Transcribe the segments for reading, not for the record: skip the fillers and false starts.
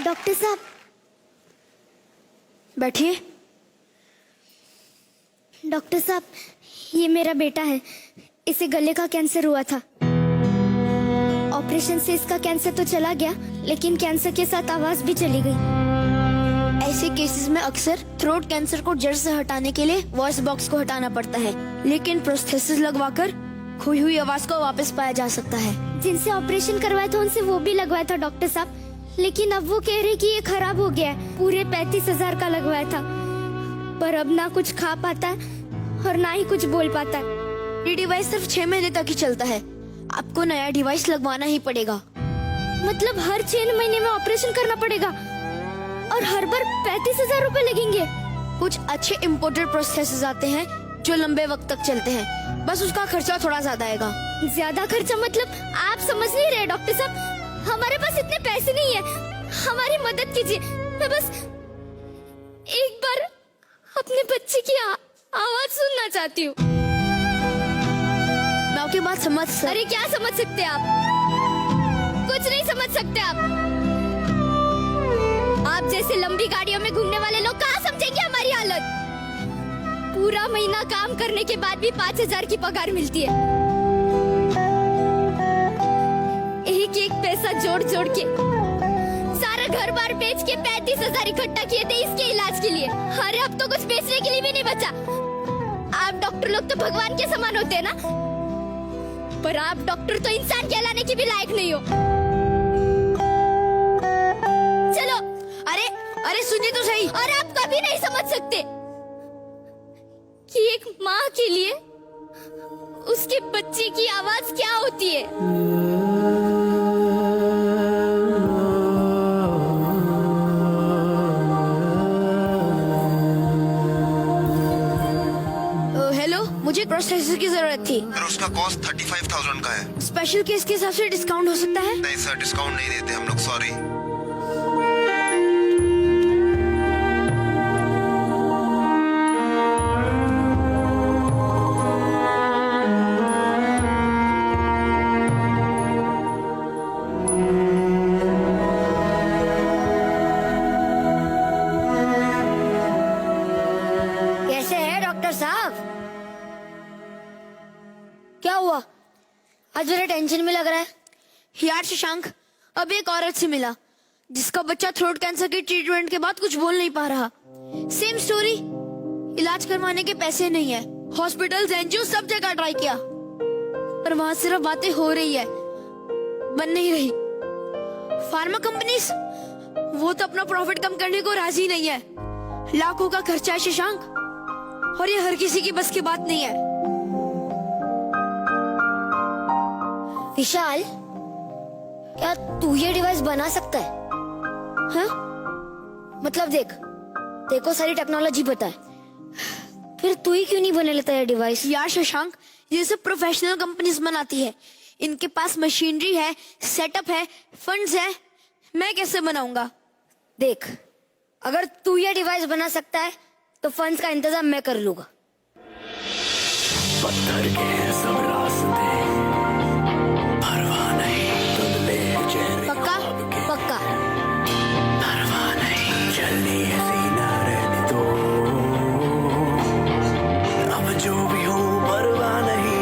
Doctor साहब बैठिए। Doctor साहब, ये मेरा बेटा है। इसे गले का कैंसर हुआ था। ऑपरेशन से इसका कैंसर तो चला गया, लेकिन कैंसर के साथ आवाज भी चली गई। ऐसे केसेस में अक्सर थ्रोट कैंसर को जड़ से हटाने के लिए वॉइस बॉक्स को हटाना पड़ता है, लेकिन प्रोस्थेसिस लगवाकर खोई हुई आवाज को वापस पाया जा सकता है। जिनसे ऑपरेशन करवाया था उनसे वो भी लगवाया था डॉक्टर साहब, लेकिन अब वो कह रहे कि ये खराब हो गया है। पूरे 35,000 का लगवाया था, पर अब ना कुछ खा पाता है और ना ही कुछ बोल पाता है। ये डिवाइस सिर्फ 6 महीने तक ही चलता है। आपको नया डिवाइस लगवाना ही पड़ेगा। मतलब हर 6 महीने में ऑपरेशन करना पड़ेगा और हर बार 35,000 रुपए लगेंगे। कुछ अच्छे इम्पोर्टेड प्रोसेसेस आते हैं जो लंबे वक्त तक चलते हैं, बस उसका खर्चा थोड़ा ज्यादा आएगा। ज्यादा खर्चा मतलब आप समझ नहीं रहे डॉक्टर साहब, हमारे पास इतने पैसे नहीं है। हमारी मदद कीजिए। मैं बस एक बार अपने बच्चे की आवाज सुनना चाहती हूँ। मैं आपकी बात समझ अरे क्या समझ सकते आप? कुछ नहीं समझ सकते आप। आप जैसे लंबी गाड़ियों में घूमने वाले लोग कहाँ समझेंगे हमारी हालत। पूरा महीना काम करने के बाद भी 5,000 की पगार मिलती है। एक एक पैसा जोड़ जोड़ के सारा घर बार बेच के 35,000 इकट्ठा किए थे इसके इलाज के लिए। अरे अब तो कुछ बेचने के लिए भी नहीं बचा। आप डॉक्टर लोग तो भगवान के समान होते हैं ना, पर आप डॉक्टर तो इंसान कहलाने की भी लायक नहीं हो। चलो। अरे अरे सुनिए तो सही। और आप कभी नहीं समझ सकते कि एक माँ के लिए उसके बच्चे की आवाज क्या होती है। हेलो, मुझे प्रोसेसर की जरूरत थी। सर उसका कॉस्ट 35,000 का है। स्पेशल केस के हिसाब से डिस्काउंट हो सकता है? नहीं सर, डिस्काउंट नहीं देते हम लोग, सॉरी। कैसे है डॉक्टर साहब? क्या हुआ? आज मेरा टेंशन में लग रहा है। यार शशांक, अब एक औरत से मिला जिसका बच्चा थ्रोट कैंसर के ट्रीटमेंट के बाद कुछ बोल नहीं पा रहा। Same story. इलाज करवाने के पैसे नहीं है। हॉस्पिटल्स, एनजीओ सब जगह ट्राई किया, पर वहां सिर्फ बातें हो रही है, बन नहीं रही। फार्मा कंपनीज वो तो अपना प्रॉफिट कम करने को राजी नहीं है। लाखों का खर्चा है शशांक, और ये हर किसी की बस की बात नहीं है। विशाल, क्या तू ये डिवाइस बना सकता है? हाँ? मतलब देख, देखो सारी टेक्नोलॉजी पता है, फिर तू ही क्यों नहीं बना लेता ये डिवाइस? यार शशांक, ये सब प्रोफेशनल कंपनीज बनाती है। इनके पास मशीनरी है, सेटअप है, फंड्स है। मैं कैसे बनाऊंगा? देख, अगर तू ये डिवाइस बना सकता है तो फंड्स का इंतजाम मैं कर लूंगा। पत्थर के हैं सब रास्ते, परवाह नहीं धुंधले चेहरे पक्का? ख्वाब के, पक्का। परवाह नहीं चलनी है सीना रहने दो, अब जो भी हो परवाह नहीं।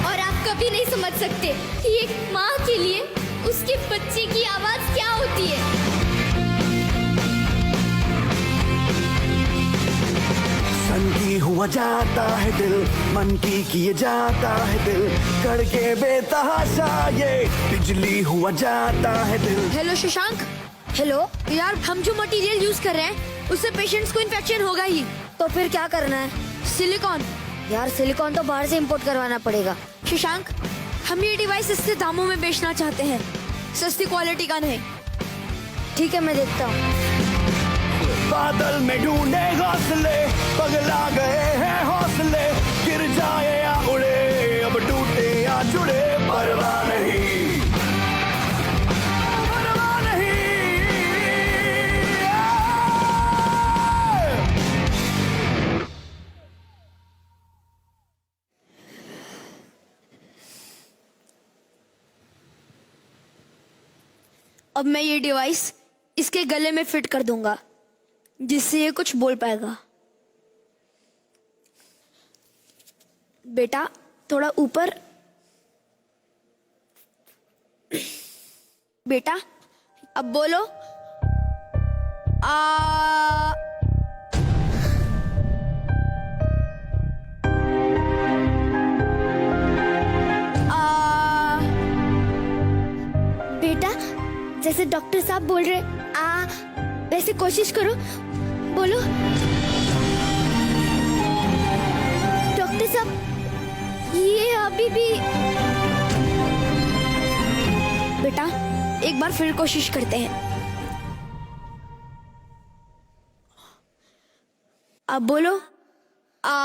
और आप कभी नहीं समझ सकते कि एक माँ के लिए उसके बच्चे की आवाज क्या होती है। सन की हुआ जाता है दिल, मन की किए जाता है दिल, करके बेतहाशा ये बिजली हुआ जाता है दिल। हेलो शशांक। हेलो। यार, हम जो मटेरियल यूज कर रहे हैं उससे पेशेंट्स को इन्फेक्शन होगा ही। तो फिर क्या करना है? सिलिकॉन। यार, सिलिकॉन तो बाहर से इंपोर्ट करवाना पड़ेगा। शशांक, हम ये डिवाइस सस्ते दामों में बेचना चाहते हैं, सस्ती क्वालिटी का नहीं। ठीक है, मैं देखता हूँ। बादल में ढूंढे घोंसले, पगला गए हैं हौसले, गिर जाए या उड़े, अब टूटे या जुड़े, परवाह नहीं, परवाह नहीं। अब मैं ये डिवाइस इसके गले में फिट कर दूंगा, जिससे ये कुछ बोल पाएगा। बेटा थोड़ा ऊपर। बेटा अब बोलो। आ बेटा जैसे डॉक्टर साहब बोल रहे वैसे कोशिश करो, बोलो। डॉक्टर साहब ये अभी भी। बेटा एक बार फिर कोशिश करते हैं। अब बोलो। आ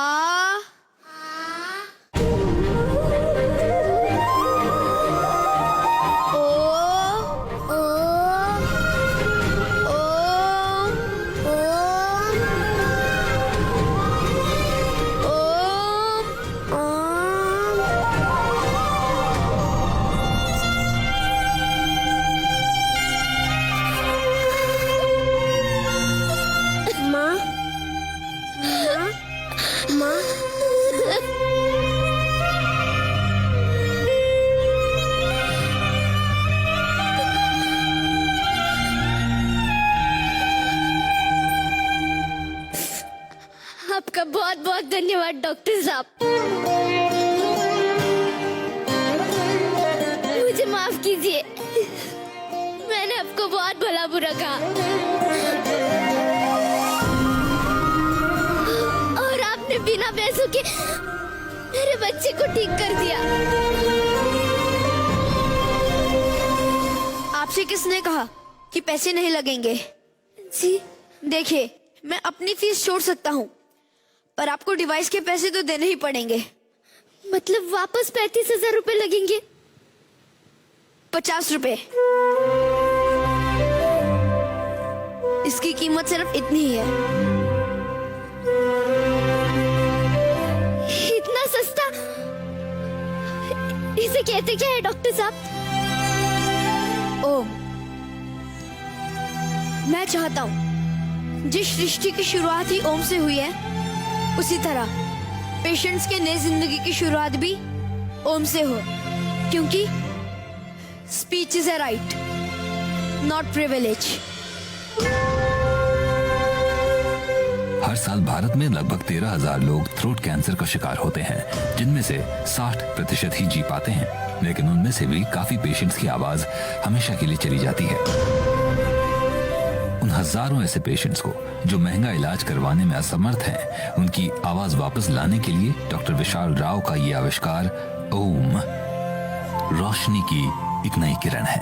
आपका बहुत बहुत धन्यवाद डॉक्टर साहब। मुझे माफ कीजिए, मैंने आपको बहुत भला बुरा कहा और आपने बिना पैसों के मेरे बच्चे को ठीक कर दिया। आपसे किसने कहा कि पैसे नहीं लगेंगे? जी देखिए, मैं अपनी फीस छोड़ सकता हूँ, पर आपको डिवाइस के पैसे तो देने ही पड़ेंगे। मतलब वापस 35,000 रुपए लगेंगे? 50 रुपए। इसकी कीमत सिर्फ इतनी ही है। इतना सस्ता? इसे कहते क्या है डॉक्टर साहब? ओ, मैं चाहता हूँ जिस सृष्टि की शुरुआत ही ओम से हुई है, उसी तरह पेशेंट्स के नई जिंदगी की शुरुआत भी ओम से हो, क्योंकि speech is a right, not privilege. हर साल भारत में लगभग 13,000 लोग थ्रोट कैंसर का शिकार होते हैं, जिनमें से 60% ही जी पाते हैं, लेकिन उनमें से भी काफी पेशेंट्स की आवाज हमेशा के लिए चली जाती है। उन हजारों ऐसे पेशेंट्स को जो महंगा इलाज करवाने में असमर्थ हैं, उनकी आवाज वापस लाने के लिए डॉक्टर विशाल राव का ये आविष्कार ओम रोशनी की एक नई किरण है।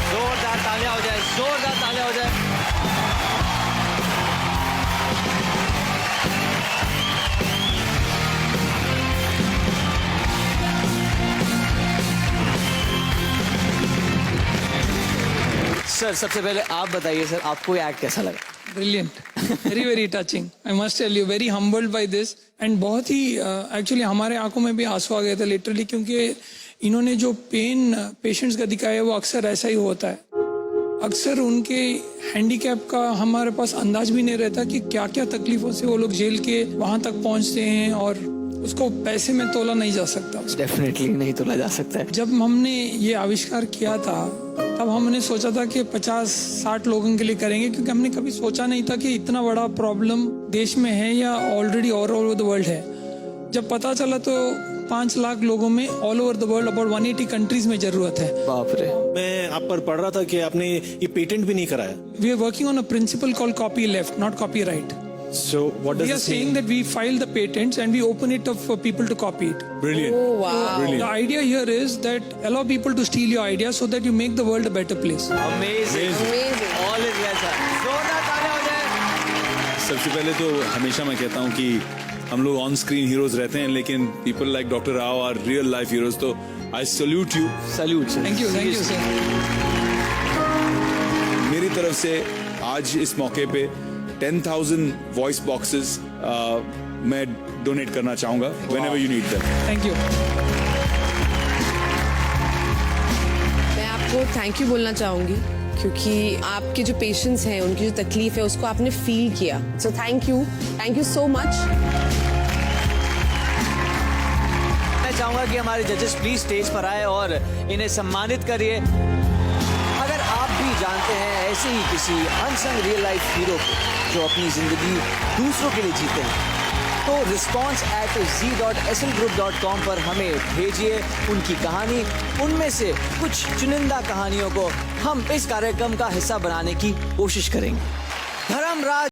जोरदार तालियां हो जाए, जोरदार तालियां हो जाए। सर सबसे पहले आप बताइए सर, आपको ये एक्ट कैसा लगा? Brilliant, very touching. I must tell you, very humbled by this. And बहुत ही एक्चुअली हमारे आंखों में भी आंसू आ गए थे लिटरली, क्योंकि इन्होंने जो पेन पेशेंट्स का दिखाया है वो अक्सर ऐसा ही होता है। अक्सर उनके हैंडीकैप का हमारे पास अंदाज भी नहीं रहता कि क्या क्या तकलीफों से वो लोग झेल के वहां तक पहुंचते हैं, और उसको पैसे में तोला नहीं जा सकता। डेफिनेटली नहीं तोला जा सकता है। जब हमने ये आविष्कार किया था तब हमने सोचा था कि 50-60 लोगों के लिए करेंगे, क्योंकि हमने कभी सोचा नहीं था कि इतना बड़ा प्रॉब्लम देश में है या already all over the world है। जब पता चला तो 5 लाख लोगों में all over the world about 180 countries में जरूरत है। बाप रे। मैं आप पर पढ़ रहा था कि आपने ये पेटेंट भी नहीं कराया। We are working on a principle called copyleft, not copyright. So what does We are this saying mean? that we file the patents and we open it up for people to copy it. Brilliant. Oh wow. Brilliant. The idea here is that allow people to steal your ideas so that you make the world a better place. Amazing. All is well sir. जोरदार तालियां हो जाए। सबसे पहले तो हमेशा मैं कहता हूँ कि हम लोग ऑन स्क्रीन हीरोज रहते हैं, लेकिन people like doctor Rao are real life heroes. तो I salute you. Salute sir. Thank you sir. मेरी तरफ से आज इस मौके पे 10,000 वॉइस बॉक्सेस मैं डोनेट करना चाहूंगा whenever you need them. Thank you. मैं आपको थैंक यू बोलना चाहूंगी क्योंकि आपके जो पेशेंट्स हैं उनकी जो तकलीफ है उसको आपने फील किया, so thank you so much. मैं चाहूंगा कि हमारे जजेस प्लीज स्टेज पर आए और इन्हें सम्मानित करिए। अगर आप भी जानते हैं ऐसे ही किसी अनसंग रियल लाइफ हीरो को जो अपनी जिंदगी दूसरों के लिए जीते हैं, तो response@z.slgroup.com पर हमें भेजिए उनकी कहानी। उनमें से कुछ चुनिंदा कहानियों को हम इस कार्यक्रम का हिस्सा बनाने की कोशिश करेंगे। धर्मराज